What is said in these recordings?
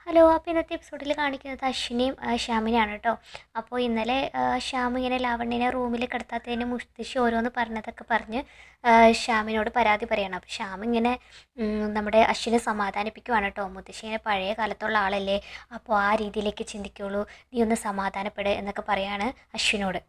Hello. അപ്പോൾ ഇന്നത്തെ എപ്പിസോഡിൽ കാണിക്കുന്നത് അശ്വിനെയും ശ്യാമിനെയാണ് കേട്ടോ. അപ്പോൾ ഇന്നലെ ശ്യാം ഇങ്ങനെ ലാവണ്യനെ റൂമിൽ കിടത്താത്തതിന് മുത്തശ്ശി ഓരോന്ന് പറഞ്ഞതൊക്കെ പറഞ്ഞ് ശ്യാമിനോട് പരാതി പറയണം. അപ്പോൾ ശ്യാം ഇങ്ങനെ നമ്മുടെ അശ്വിനെ സമാധാനിപ്പിക്കുവാണ് കേട്ടോ. മുത്തശ്ശി ഇങ്ങനെ പഴയ കാലത്തുള്ള ആളല്ലേ, അപ്പോൾ ആ രീതിയിലേക്ക് ചിന്തിക്കുള്ളൂ, നീ ഒന്ന് സമാധാനപ്പെട് എന്നൊക്കെ പറയാണ് അശ്വിനോട്.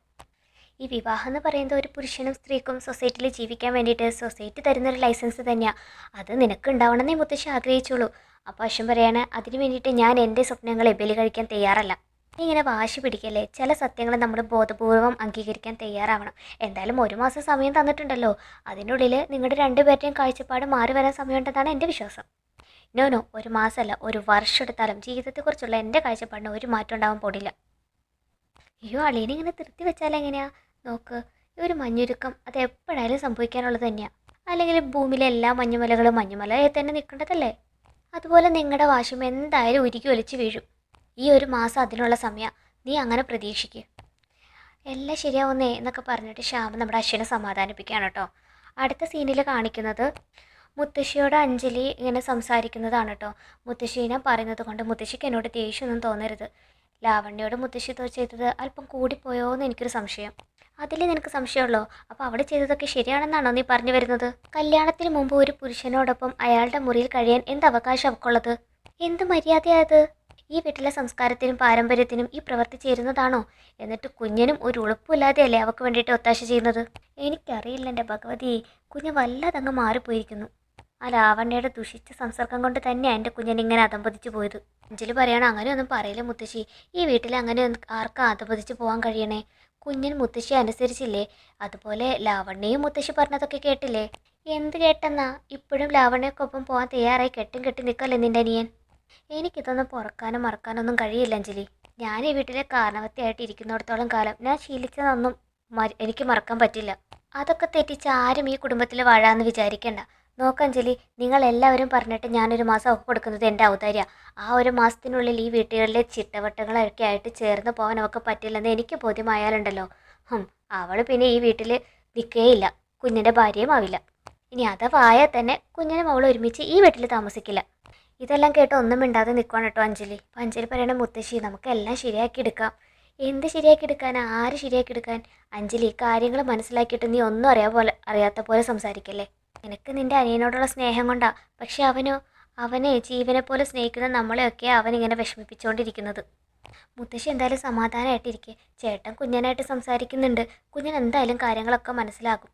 ഈ വിവാഹം എന്ന് പറയുന്നത് ഒരു പുരുഷനും സ്ത്രീക്കും സൊസൈറ്റിയിൽ ജീവിക്കാൻ വേണ്ടിയിട്ട് സൊസൈറ്റി തരുന്നൊരു ലൈസൻസ് തന്നെയാണ്. അത് നിനക്ക് ഉണ്ടാവണമെന്നേ മുത്തശ്ശി ആഗ്രഹിച്ചുള്ളൂ. അപ്പോൾ അശ്വൻ പറയാണ്, അതിന് വേണ്ടിയിട്ട് ഞാൻ എൻ്റെ സ്വപ്നങ്ങളെ ബലി കഴിക്കാൻ തയ്യാറല്ല. നീ ഇങ്ങനെ വാശി പിടിക്കല്ലേ, ചില സത്യങ്ങൾ നമ്മൾ ബോധപൂർവം അംഗീകരിക്കാൻ തയ്യാറാവണം. എന്തായാലും 1 മാസം സമയം തന്നിട്ടുണ്ടല്ലോ, അതിനുള്ളിൽ നിങ്ങളുടെ രണ്ടുപേരുടെയും കാഴ്ചപ്പാട് മാറി വരാൻ സമയമുണ്ടെന്നാണ് എൻ്റെ വിശ്വാസം. നോ, 1 മാസമല്ല, 1 വർഷം എടുത്താലും ജീവിതത്തെക്കുറിച്ചുള്ള എൻ്റെ കാഴ്ചപ്പാടിന് ഒരു മാറ്റം ഉണ്ടാവാൻ പോടില്ല. അയ്യോ, അളിയനിങ്ങനെ തൃപ്തി വെച്ചാലെങ്ങനെയാ? നോക്ക്, ഈ ഒരു മഞ്ഞുരുക്കം അത് എപ്പോഴായാലും സംഭവിക്കാനുള്ളത് തന്നെയാണ്. അല്ലെങ്കിൽ ഭൂമിയിലെ എല്ലാ മഞ്ഞുമലകളും മഞ്ഞുമലയെ തന്നെ നിൽക്കേണ്ടതല്ലേ? അതുപോലെ നിങ്ങളുടെ വാശും എന്തായാലും ഉരുക്കി ഒലിച്ച് വീഴും. ഈ 1 മാസം അതിനുള്ള സമയം, നീ അങ്ങനെ പ്രതീക്ഷിക്കുക. എല്ലാം ശരിയാവുന്നേ എന്നൊക്കെ പറഞ്ഞിട്ട് ശ്യാം നമ്മുടെ അശ്വിനെ സമാധാനിപ്പിക്കുകയാണ് കേട്ടോ. അടുത്ത സീനിൽ കാണിക്കുന്നത് മുത്തശ്ശിയോട് അഞ്ജലി ഇങ്ങനെ സംസാരിക്കുന്നതാണ് കേട്ടോ. മുത്തശ്ശീനെ പറയുന്നത് കൊണ്ട് മുത്തശ്ശിക്ക് എന്നോട് ദേഷ്യമൊന്നും തോന്നരുത്. ലാവണ്യോട് മുത്തശ്ശി ചെയ്തത് അല്പം കൂടിപ്പോയോ എന്ന് എനിക്കൊരു സംശയം. അതിൽ നിനക്ക് സംശയമുള്ളോ? അപ്പോൾ അവിടെ ചെയ്തതൊക്കെ ശരിയാണെന്നാണോ നീ പറഞ്ഞു വരുന്നത്? കല്യാണത്തിന് മുമ്പ് ഒരു പുരുഷനോടൊപ്പം അയാളുടെ മുറിയിൽ കഴിയാൻ എന്ത് അവകാശം അവക്കുള്ളത്? എന്ത് മര്യാദയായത്? ഈ വീട്ടിലെ സംസ്കാരത്തിനും പാരമ്പര്യത്തിനും ഈ പ്രവൃത്തി ചേരുന്നതാണോ? എന്നിട്ട് കുഞ്ഞിനും ഒരു ഉളുപ്പില്ലാതെയല്ലേ അവൾക്ക് വേണ്ടിയിട്ട് ഒത്താശ ചെയ്യുന്നത്? എനിക്കറിയില്ല എൻ്റെ ഭഗവതി, കുഞ്ഞ് വല്ലാതങ്ങ് മാറിപ്പോയിരിക്കുന്നു. ആ ലാവണ്യയുടെ ദുഷിച്ച സംസർഗം കൊണ്ട് തന്നെയാണ് എൻ്റെ കുഞ്ഞിനിങ്ങനെ അധംപതിച്ചു പോയത്. അഞ്ജലി പറയണം, അങ്ങനെയൊന്നും പറയില്ല മുത്തശ്ശി, ഈ വീട്ടിൽ അങ്ങനെ ആർക്കാ അധംപതിച്ച് പോകാൻ കഴിയണേ? കുഞ്ഞിന് മുത്തശ്ശി അനുസരിച്ചില്ലേ? അതുപോലെ ലാവണ്യയും മുത്തശ്ശി പറഞ്ഞതൊക്കെ കേട്ടില്ലേ? എന്ത് കേട്ടെന്നാ? ഇപ്പോഴും ലാവണ്യക്കൊപ്പം പോകാൻ തയ്യാറായി കെട്ടും കെട്ടി നിൽക്കല്ലേ നിൻ്റെ അനിയൻ? എനിക്കിതൊന്നും പൊറക്കാനും മറക്കാനൊന്നും കഴിയില്ല അഞ്ജലി. ഞാൻ ഈ വീട്ടിലെ കാരണവത്തിയായിട്ട് ഇരിക്കുന്നിടത്തോളം കാലം ഞാൻ ശീലിച്ചതൊന്നും എനിക്ക് മറക്കാൻ പറ്റില്ല. അതൊക്കെ തെറ്റിച്ച് ആരും ഈ കുടുംബത്തിൽ വാഴാന്ന് വിചാരിക്കണ്ട. നോക്കഞ്ജലി, നിങ്ങളെല്ലാവരും പറഞ്ഞിട്ട് ഞാനൊരു മാസം അവൾക്ക് കൊടുക്കുന്നത് എൻ്റെ ഔദാര്യ. ആ 1 മാസത്തിനുള്ളിൽ ഈ വീട്ടുകളിലെ ചിട്ടവട്ടങ്ങളൊക്കെ ആയിട്ട് ചേർന്ന് പോകാൻ അവൾക്ക് പറ്റില്ലെന്ന് എനിക്ക് ബോധ്യമായാലുണ്ടല്ലോ, അവൾ പിന്നെ ഈ വീട്ടിൽ നിൽക്കുകയില്ല, കുഞ്ഞിൻ്റെ ഭാര്യയും ആവില്ല. ഇനി അഥവായാൽ തന്നെ കുഞ്ഞിനും അവൾ ഒരുമിച്ച് ഈ വീട്ടിൽ താമസിക്കില്ല. ഇതെല്ലാം കേട്ട് ഒന്നും മിണ്ടാതെ നിൽക്കുകയാണ് കേട്ടോ അഞ്ജലി. അപ്പം അഞ്ജലി പറയണ, മുത്തശ്ശി നമുക്കെല്ലാം ശരിയാക്കി എടുക്കാം. എന്ത് ശരിയാക്കി എടുക്കാൻ? ആര് ശരിയാക്കി എടുക്കാൻ? അഞ്ജലി, കാര്യങ്ങൾ മനസ്സിലാക്കിയിട്ട് നീ ഒന്നും അറിയാത്ത പോലെ സംസാരിക്കല്ലേ. നിനക്ക് നിൻ്റെ അനിയനോടുള്ള സ്നേഹം കൊണ്ടാ, പക്ഷെ അവനെ ജീവനെ പോലെ സ്നേഹിക്കുന്ന നമ്മളെയൊക്കെ അവനിങ്ങനെ വിഷമിപ്പിച്ചുകൊണ്ടിരിക്കുന്നത്. മുത്തശ്ശി എന്തായാലും സമാധാനമായിട്ടിരിക്കെ, ചേട്ടൻ കുഞ്ഞനായിട്ട് സംസാരിക്കുന്നുണ്ട്, കുഞ്ഞൻ എന്തായാലും കാര്യങ്ങളൊക്കെ മനസ്സിലാകും.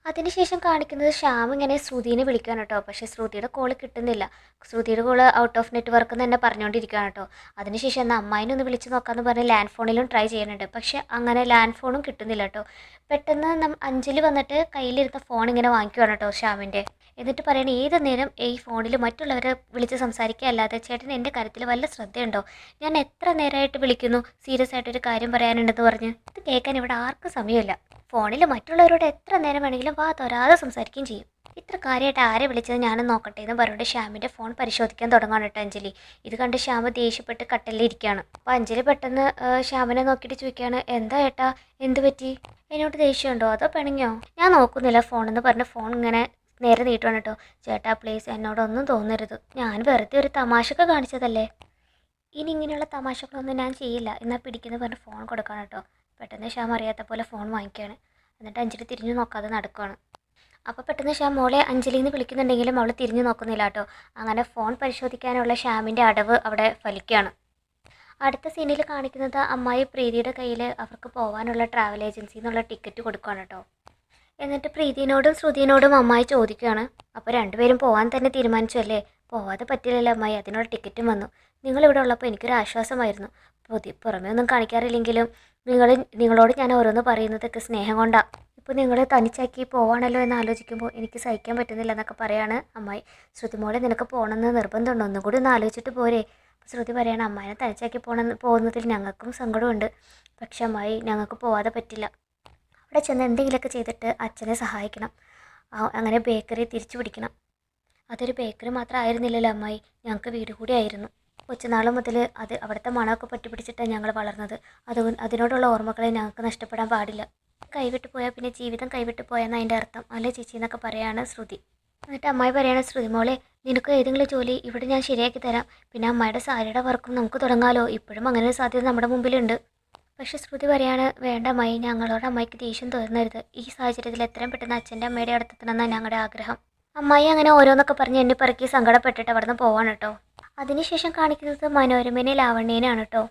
അതിനുശേഷം കാണിക്കുന്നത് ശ്യാം ഇങ്ങനെ ശ്രുതിനെ വിളിക്കുകയാണ് കേട്ടോ. പക്ഷേ ശ്രുതിയുടെ കോള് കിട്ടുന്നില്ല. ശ്രുതിയുടെ കോള് ഔട്ട് ഓഫ് നെറ്റ്വർക്ക് എന്ന് തന്നെ പറഞ്ഞുകൊണ്ടിരിക്കുകയാണ് കേട്ടോ. അതിനുശേഷം എന്നാൽ അമ്മായിനെ ഒന്ന് വിളിച്ച് നോക്കാമെന്ന് പറഞ്ഞ് ലാൻഡ് ഫോണിലും ട്രൈ ചെയ്യുന്നുണ്ട്. പക്ഷേ അങ്ങനെ ലാൻഡ് ഫോണും കിട്ടുന്നില്ല കേട്ടോ. പെട്ടെന്ന് അഞ്ജലി വന്നിട്ട് കയ്യിലിരുന്ന ഫോൺ ഇങ്ങനെ വാങ്ങിക്കുവാണ് കേട്ടോ ശ്യാമിൻ്റെ. എന്നിട്ട് പറയണേ, ഏത് നേരം ഈ ഫോണിൽ മറ്റുള്ളവരെ വിളിച്ച് സംസാരിക്കുക അല്ലാതെ ചേട്ടൻ എൻ്റെ കാര്യത്തിൽ വല്ല ശ്രദ്ധയുണ്ടോ? ഞാൻ എത്ര നേരമായിട്ട് വിളിക്കുന്നു, സീരിയസ് ആയിട്ടൊരു കാര്യം പറയാനുണ്ടെന്ന് പറഞ്ഞ്. ഇത് കേൾക്കാൻ ഇവിടെ ആർക്കും സമയമില്ല. ഫോണിൽ മറ്റുള്ളവരോട് എത്ര നേരം വേണമെങ്കിലും വാ തോരാതെ സംസാരിക്കുകയും ചെയ്യും. ഇത്ര കാര്യമായിട്ട് ആരെ വിളിച്ചത് ഞാനും നോക്കട്ടെ എന്ന് പറഞ്ഞിട്ട് ശ്യാമിൻ്റെ ഫോൺ പരിശോധിക്കാൻ തുടങ്ങാണ് കേട്ടോ അഞ്ജലി. ഇത് കണ്ട് ശ്യാമ ദേഷ്യപ്പെട്ട് കട്ടലിൽ ഇരിക്കുകയാണ്. അപ്പോൾ അഞ്ജലി പെട്ടെന്ന് ശ്യാമിനെ നോക്കിയിട്ട് ചോദിക്കുകയാണ്, എന്താ ഏട്ടാ, എന്ത് പറ്റി? എന്നോട് ദേഷ്യമുണ്ടോ അതോ പിണങ്ങിയോ? ഞാൻ നോക്കുന്നില്ല ഫോണെന്ന് പറഞ്ഞ് ഫോൺ ഇങ്ങനെ നേരെ നീട്ടുവാണ് കേട്ടോ. ചേട്ടാ പ്ലീസ്, എന്നോടൊന്നും തോന്നരുത്, ഞാൻ വെറുതെ ഒരു തമാശയൊക്കെ കാണിച്ചതല്ലേ. ഇനി ഇങ്ങനെയുള്ള തമാശകളൊന്നും ഞാൻ ചെയ്യില്ല, എന്നാൽ പിടിക്കുന്ന പറഞ്ഞ് ഫോൺ കൊടുക്കണം കേട്ടോ. പെട്ടെന്ന് ശ്യാം അറിയാത്ത പോലെ ഫോൺ വാങ്ങിക്കുകയാണ്. എന്നിട്ട് അഞ്ജലി തിരിഞ്ഞു നോക്കാതെ നടക്കുകയാണ്. അപ്പോൾ പെട്ടെന്ന് ശ്യാം മോളെ അഞ്ജലിന്ന് വിളിക്കുന്നുണ്ടെങ്കിലും അവൾ തിരിഞ്ഞു നോക്കുന്നില്ല കേട്ടോ. അങ്ങനെ ഫോൺ പരിശോധിക്കാനുള്ള ശ്യാമിൻ്റെ അടവ് അവിടെ ഫലിക്കുകയാണ്. അടുത്ത സീനിൽ കാണിക്കുന്നത് അമ്മായി പ്രീതിയുടെ കയ്യിൽ അവർക്ക് പോകാനുള്ള ട്രാവൽ ഏജൻസിയിൽ നിന്നുള്ള ടിക്കറ്റ് കൊടുക്കുകയാണ് കേട്ടോ. എന്നിട്ട് പ്രീതിനോടും ശ്രുതിനോടും അമ്മായി ചോദിക്കുകയാണ്, അപ്പോൾ രണ്ടുപേരും പോകാൻ തന്നെ തീരുമാനിച്ചു അല്ലേ? പോവാതെ പറ്റില്ലല്ലോ അമ്മായി, അതിനുള്ള ടിക്കറ്റും വന്നു. നിങ്ങളിവിടെ ഉള്ളപ്പോൾ എനിക്കൊരു ആശ്വാസമായിരുന്നു. പുറമേ ഒന്നും കാണിക്കാറില്ലെങ്കിലും നിങ്ങളോട് ഞാൻ ഓരോന്ന് പറയുന്നതൊക്കെ സ്നേഹം കൊണ്ടാണ്. ഇപ്പോൾ നിങ്ങൾ തനിച്ചാക്കി പോവാണല്ലോ എന്ന് ആലോചിക്കുമ്പോൾ എനിക്ക് സഹിക്കാൻ പറ്റുന്നില്ല എന്നൊക്കെ പറയാണ് അമ്മായി. ശ്രുതി മോളെ, നിനക്ക് പോകണമെന്ന് നിർബന്ധമുണ്ടോ? ഒന്നും കൂടി ഒന്ന് ആലോചിച്ചിട്ട് പോരെ. ശ്രുതി പറയാണ്, അമ്മായിനെ തനിച്ചാക്കി പോകുന്നതിൽ ഞങ്ങൾക്കും സങ്കടമുണ്ട്, പക്ഷെ അമ്മായി ഞങ്ങൾക്ക് പോവാതെ പറ്റില്ല. അവിടെ ചെന്ന് എന്തെങ്കിലുമൊക്കെ ചെയ്തിട്ട് അച്ഛനെ സഹായിക്കണം, അങ്ങനെ ബേക്കറി തിരിച്ചു പിടിക്കണം. അതൊരു ബേക്കറി മാത്രം ആയിരുന്നില്ലല്ലോ അമ്മായി, ഞങ്ങൾക്ക് വീട് കൂടി ആയിരുന്നു. കൊച്ചുനാൾ മുതൽ അവിടുത്തെ മണമൊക്കെ പറ്റിപ്പിടിച്ചിട്ടാണ് ഞങ്ങൾ വളർന്നത്. അതിനോടുള്ള ഓർമ്മകളെ ഞങ്ങൾക്ക് നഷ്ടപ്പെടാൻ പാടില്ല. കൈവിട്ട് പോയാൽ പിന്നെ ജീവിതം കൈവിട്ട് പോയെന്ന് അതിൻ്റെ അർത്ഥം അല്ലേ ചേച്ചി എന്നൊക്കെ പറയാണ് ശ്രുതി. എന്നിട്ട് അമ്മായി പറയണ ശ്രുതി മോളെ നിനക്ക് ഏതെങ്കിലും ജോലി ഇവിടെ ഞാൻ ശരിയാക്കി തരാം. പിന്നെ അമ്മായിയുടെ സാരിയുടെ വർക്കും നമുക്ക് തുടങ്ങാലോ. ഇപ്പോഴും അങ്ങനെ ഒരു സാധ്യത നമ്മുടെ മുമ്പിലുണ്ട്. പക്ഷെ ശ്രുതി പറയാണ് വേണ്ട അമ്മായി, ഞങ്ങളോട് അമ്മായിക്ക് ദേഷ്യം തോന്നരുത്. ഈ സാഹചര്യത്തിൽ എത്രയും പെട്ടെന്ന് അച്ഛൻ്റെ അമ്മയുടെ അടുത്തെത്തണമെന്നാണ് ഞങ്ങളുടെ ആഗ്രഹം. അമ്മായി അങ്ങനെ ഓരോന്നൊക്കെ പറഞ്ഞ് എന്നെ പറക്കി സങ്കടപ്പെട്ടിട്ട് അവിടെ നിന്ന് പോവാണ് കേട്ടോ. അതിനുശേഷം കാണിക്കുന്നത് മനോരമേനെ ലാവണ്യേനാണ് കേട്ടോ.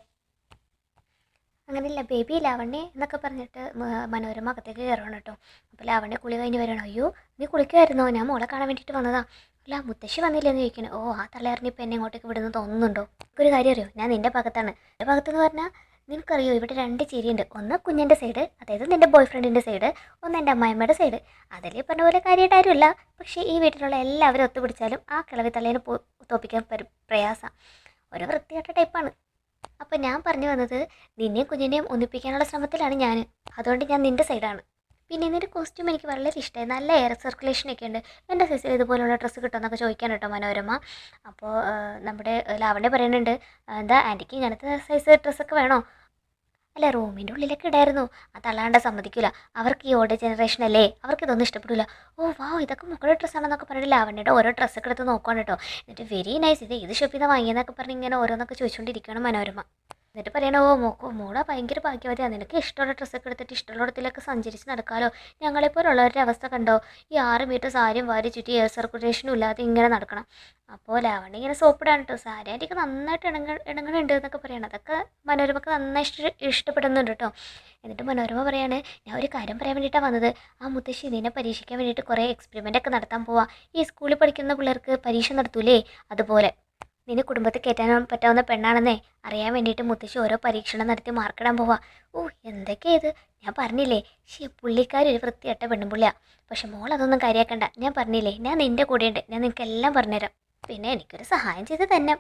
അങ്ങനെയല്ല ബേബി ലാവണ്യ എന്നൊക്കെ പറഞ്ഞിട്ട് മനോരമ അകത്തേക്ക് കയറണം കേട്ടോ. അപ്പോൾ ലാവണ്യ കുളി കഴിഞ്ഞ് വരണം. അയ്യോ നീ കുളിക്കുമായിരുന്നോ? ഞാൻ മോളെ കാണാൻ വേണ്ടിയിട്ട് വന്നതാ. അല്ല മുത്തശ്ശി വന്നില്ലെന്ന് ചോദിക്കണം. ഓ ആ തള്ളയറിഞ്ഞ് ഇപ്പം എന്നെ ഇങ്ങോട്ടേക്ക് വിടുന്നു തോന്നുന്നുണ്ടോ? ഒരു കാര്യം അറിയോ, ഞാൻ നിൻ്റെ ഭാഗത്താണ്. എൻ്റെ ഭാഗത്തെന്ന് പറഞ്ഞാൽ നിനക്കറിയോ ഇവിടെ രണ്ട് ചിരിയുണ്ട്. ഒന്ന് കുഞ്ഞിൻ്റെ സൈഡ്, അതായത് നിൻ്റെ ബോയ് ഫ്രണ്ടിൻ്റെ സൈഡ്, ഒന്ന് എൻ്റെ അമ്മായിമ്മയുടെ സൈഡ്. അതിൽ പറഞ്ഞ പോലെ കാര്യമായിട്ട് ആരുമില്ല. പക്ഷേ ഈ വീട്ടിലുള്ള എല്ലാവരും ഒത്തുപിടിച്ചാലും ആ കിളവി തള്ളേനെ തോപ്പിക്കാൻ പ്രയാസമാണ്. ഒരു വൃത്തികെട്ട ടൈപ്പാണ്. അപ്പം ഞാൻ പറഞ്ഞു വന്നത് നിന്നെയും കുഞ്ഞിനെയും ഒന്നിപ്പിക്കാനുള്ള ശ്രമത്തിലാണ് ഞാൻ. അതുകൊണ്ട് ഞാൻ നിൻ്റെ സൈഡാണ്. പിന്നെ നിൻ്റെ കോസ്റ്റ്യൂം എനിക്ക് വളരെ ഇഷ്ടമായി. നല്ല എയർ സർക്കുലേഷൻ ഒക്കെ ഉണ്ട്. എൻ്റെ സൈസിൽ ഇതുപോലുള്ള ഡ്രസ്സ് കിട്ടുമെന്നൊക്കെ ചോദിക്കാൻ കേട്ടോ മനോരമ. അപ്പോൾ നമ്മുടെ ലാവണ്യ പറയുന്നുണ്ട് എന്താ ആൻറ്റിക്ക് ഇങ്ങനത്തെ സൈസ് ഡ്രസ്സൊക്കെ വേണോ? അല്ല റൂമിൻ്റെ ഉള്ളിലൊക്കെ ഇടായിരുന്നു. അത് അല്ലാണ്ട് സമ്മതിക്കില്ല. അവർക്ക് ഈ ഓൾഡ് ജനറേഷൻ അല്ലേ, അവർക്ക് ഇതൊന്നും ഇഷ്ടപ്പെടില്ല. ഓ വാ ഇതൊക്കെ മക്കളുടെ ഡ്രസ്സാണെന്നൊക്കെ പറഞ്ഞിട്ട് ലാവണ്യയുടെ ഓരോ ഡ്രസ്സൊക്കെ എടുത്ത് നോക്കുകയാണ് കേട്ടോ. എന്നിട്ട് വെരി നൈസ്, ഇത് ഏത് ഷോപ്പിൽ നിന്ന് വാങ്ങിയെന്നൊക്കെ പറഞ്ഞ് ഇങ്ങനെ ഓരോന്നൊക്കെ ചോദിച്ചുകൊണ്ടിരിക്കുകയാണ് മനോരമ. എന്നിട്ട് പറയണോ ഓ മോളെ ഭയങ്കര ഭാഗ്യവതിയാണ്, നിനക്ക് ഇഷ്ടമുള്ള ഡ്രസ്സൊക്കെ എടുത്തിട്ട് ഇഷ്ടമുള്ളിടത്തിലൊക്കെ സഞ്ചരിച്ച് നടക്കാമല്ലോ. ഞങ്ങളെപ്പോലുള്ളവരുടെ അവസ്ഥ കണ്ടോ, ഈ 6 മീറ്റർ സാരിയും വാരി ചുറ്റി എയർ സർക്കുലേഷനും ഇല്ലാതെ ഇങ്ങനെ നടക്കണം. അപ്പോൾ ലാവണ്യ ഇങ്ങനെ സോപ്പിടാണ് കേട്ടോ. സാരി ആൻറ്റിക്ക് നന്നായിട്ട് ഇണങ്ങുന്നുണ്ട് എന്നൊക്കെ പറയണം. അതൊക്കെ മനോരമക്ക് നന്നായി ഇഷ്ടപ്പെടുന്നുണ്ട് കേട്ടോ. എന്നിട്ട് മനോരമ പറയാണ് ഞാൻ ഒരു കാര്യം പറയാൻ വേണ്ടിയിട്ടാണ് വന്നത്. ആ മുത്തശ്ശി ഇതിനെ പരീക്ഷിക്കാൻ വേണ്ടിയിട്ട് കുറേ എക്സ്പെരിമെൻ്റ് ഒക്കെ നടത്താൻ പോവാം. ഈ സ്കൂളിൽ പഠിക്കുന്ന പിള്ളേർക്ക് പരീക്ഷ നടത്തൂലേ, അതുപോലെ നിന്നെ കുടുംബത്തിൽ കയറ്റാൻ പറ്റാവുന്ന പെണ്ണാണെന്നേ അറിയാൻ വേണ്ടിയിട്ട് മുത്തശ്ശി ഓരോ പരീക്ഷണം നടത്തി മാർക്കിടാൻ പോവാ. ഓ എന്തൊക്കെയാ ഇത്, ഞാൻ പറഞ്ഞില്ലേ പുള്ളിക്കാരി ഒരു വൃത്തിയായിട്ട പെണ്ണുമ്പുള്ളിയാ. പക്ഷെ മോൾ അതൊന്നും കാര്യമാക്കണ്ട, ഞാൻ പറഞ്ഞില്ലേ ഞാൻ നിൻ്റെ കൂടെയുണ്ട്, ഞാൻ നിനക്ക് എല്ലാം പറഞ്ഞുതരാം. പിന്നെ എനിക്കൊരു സഹായം ചെയ്ത് തന്നെ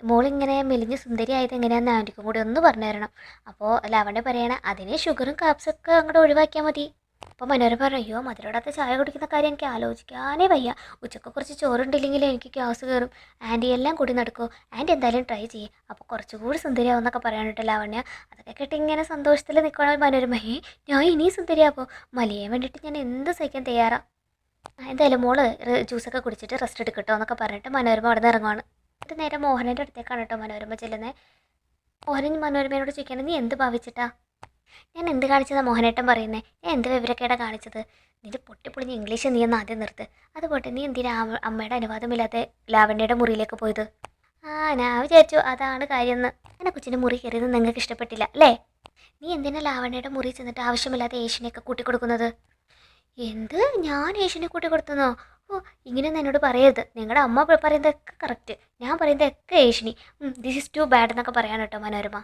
മോളിങ്ങനെ മെലിഞ്ഞ് സുന്ദരിയായത് എങ്ങനെയാണെന്ന് ആൻറ്റിക്കും കൂടി ഒന്ന് പറഞ്ഞു തരണം. അപ്പോൾ ലാവണ്യ പറയണ അതിന് ഷുഗറും കാപ്സൊക്കെ അങ്ങോട്ട് ഒഴിവാക്കിയാൽ മതി. അപ്പോൾ മനോരമ പറഞ്ഞു അയ്യോ മധുരമിടാത്ത ചായ കുടിക്കുന്ന കാര്യം എനിക്ക് ആലോചിക്കാനേ വയ്യ. ഉച്ചക്ക് കുറച്ച് ചോറുണ്ടില്ലെങ്കിൽ എനിക്ക് ഗ്യാസ് കയറും. ആൻറ്റി എല്ലാം കൂടി നടക്കുമോ? ആൻറ്റി എന്തായാലും ട്രൈ ചെയ്യും, അപ്പോൾ കുറച്ചുകൂടി സുന്ദരിയാവും എന്നൊക്കെ പറയാനിട്ട് ലാവണ്യ. അതൊക്കെ കേട്ട് ഇങ്ങനെ സന്തോഷത്തിൽ നിൽക്കണ മനോരമയെ ഞാൻ ഇനിയും സുന്ദരിയാപ്പോൾ മലിയാൻ വേണ്ടിയിട്ട് ഞാൻ എന്ത് സഹിക്കാൻ തയ്യാറാണ്. എന്തായാലും മോള് ജ്യൂസൊക്കെ കുടിച്ചിട്ട് റെസ്റ്റ് എടുക്കട്ടോ എന്നൊക്കെ പറഞ്ഞിട്ട് മനോരമ അവിടെ നിന്ന് ഇറങ്ങുവാണ്. ഇത് നേരെ മോഹനൻ്റെ അടുത്തേക്കാണ് കേട്ടോ മനോരമ ചെല്ലുന്നത്. മോഹനൻ മനോരമയോട് ചോദിക്കുകയാണ് നീ എന്ത് ഭാവിച്ചിട്ടാ? ഞാൻ എന്ത് കാണിച്ചതാണ് മോഹനേട്ടൻ പറയുന്നത്? ഞാൻ എന്ത് വിവരക്കേടാ കാണിച്ചത്? നിന്റെ പൊട്ടിപ്പൊളിഞ്ഞ് ഇംഗ്ലീഷ് നീ ഒന്ന് ആദ്യം നിർത്ത്. അതുപോട്ടെ നീ എന്തിനാ അമ്മയുടെ അനുവാദമില്ലാതെ ലാവണ്യയുടെ മുറിയിലേക്ക് പോയത്? ഞാൻ വിചാരിച്ചു അതാണ് കാര്യമെന്ന്. എന്നെ കൊച്ചിൻ്റെ മുറി കയറിയത് നിങ്ങൾക്ക് ഇഷ്ടപ്പെട്ടില്ല അല്ലേ? നീ എന്തിനാ ലാവണ്യയുടെ മുറി ചെന്നിട്ട് ആവശ്യമില്ലാതെ ഏഷ്യനെയൊക്കെ കൂട്ടിക്കൊടുക്കുന്നത്? എന്ത് ഞാൻ ഏഷ്യനെ കൂട്ടിക്കൊടുത്തുന്നോ? ഓ ഇങ്ങനെയൊന്നും എന്നോട് പറയരുത്. നിങ്ങളുടെ അമ്മ പറയുന്നതൊക്കെ കറക്റ്റ്, ഞാൻ പറയുന്നതൊക്കെ ഏഷ്യനി. ദിസ് ഈസ് ടു ബാഡ് എന്നൊക്കെ പറയാൻ കേട്ടോ മനോരമ.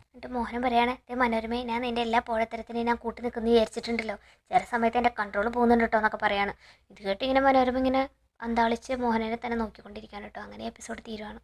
എന്നിട്ട് മോഹനം പറയാണ് മനോരമയെ ഞാൻ നിൻ്റെ എല്ലാ പോഴത്തരത്തിനെയും ഞാൻ കൂട്ടി നിൽക്കുന്നു വിചാരിച്ചിട്ടുണ്ടല്ലോ, ചില സമയത്ത് എൻ്റെ കൺട്രോൾ പോകുന്നുണ്ട് കേട്ടോ എന്നൊക്കെ പറയാണ്. ഇത് കേട്ട് ഇങ്ങനെ മനോരമ ഇങ്ങനെ അന്താളിച്ച് മോഹനനെ തന്നെ നോക്കിക്കൊണ്ടിരിക്കുകയാണ് കേട്ടോ. അങ്ങനെ എപ്പിസോഡ് തീരുവാണ്.